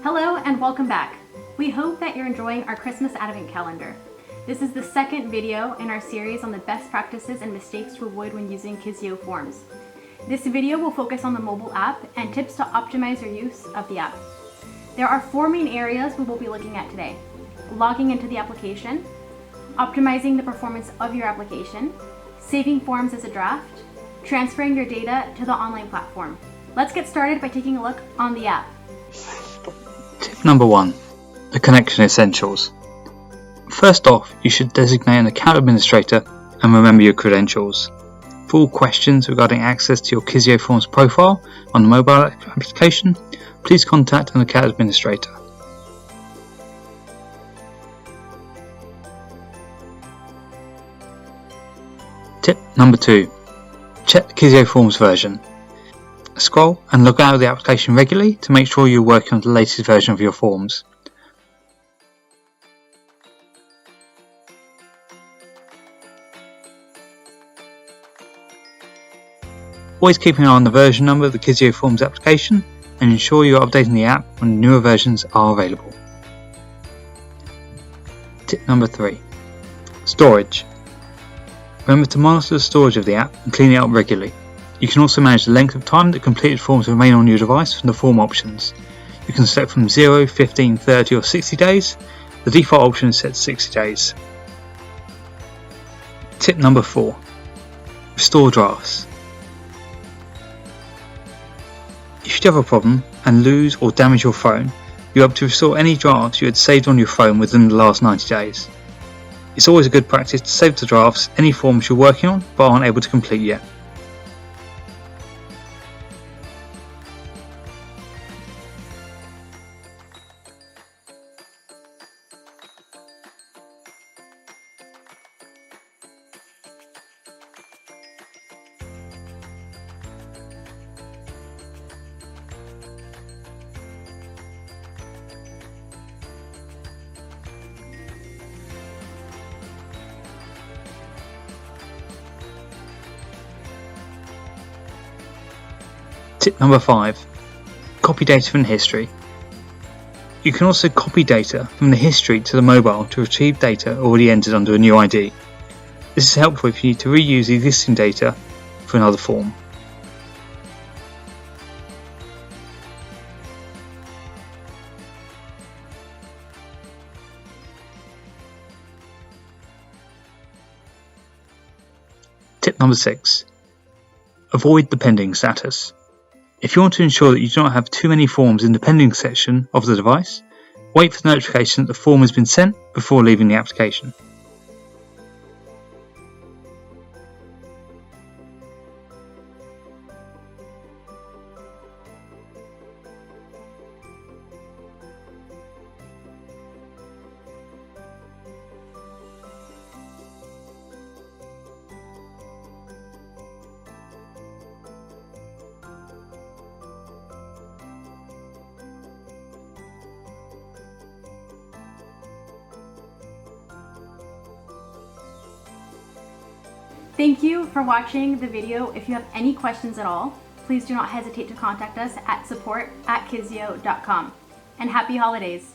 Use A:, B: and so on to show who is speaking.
A: Hello and welcome back. We hope that you're enjoying our Christmas Advent Calendar. This is the second video in our series on the best practices and mistakes to avoid when using Kizeo Forms. This video will focus on the mobile app and tips to optimize your use of the app. There are four main areas we will be looking at today: logging into the application, optimizing the performance of your application, saving forms as a draft, transferring your data to the online platform. Let's get started by taking a look on the app.
B: Tip number 1. The connection essentials. First off, you should designate an account administrator and remember your credentials. For all questions regarding access to your Kizeo Forms profile on the mobile application, please contact an account administrator. Tip number 2. Check the Kizeo Forms version. Scroll and log out of the application regularly to make sure you're working on the latest version of your forms. Always keep an eye on the version number of the Kizeo Forms application and ensure you're updating the app when newer versions are available. Tip number 3. Storage. Remember to monitor the storage of the app and clean it up regularly. You can also manage the length of time that completed forms remain on your device from the form options. You can select from 0, 15, 30 or 60 days. The default option is set to 60 days. Tip number 4. Restore drafts. If you have a problem and lose or damage your phone, you're able to restore any drafts you had saved on your phone within the last 90 days. It's always a good practice to save the drafts any forms you're working on but aren't able to complete yet. Tip number 5. Copy data from history. You can also copy data from the history to the mobile to retrieve data already entered under a new ID. This is helpful if you need to reuse the existing data for another form. Tip number 6. Avoid the pending status. If you want to ensure that you do not have too many forms in the pending section of the device, wait for the notification that the form has been sent before leaving the application.
A: Thank you for watching the video. If you have any questions at all, please do not hesitate to contact us at support@kizeo.com. And happy holidays!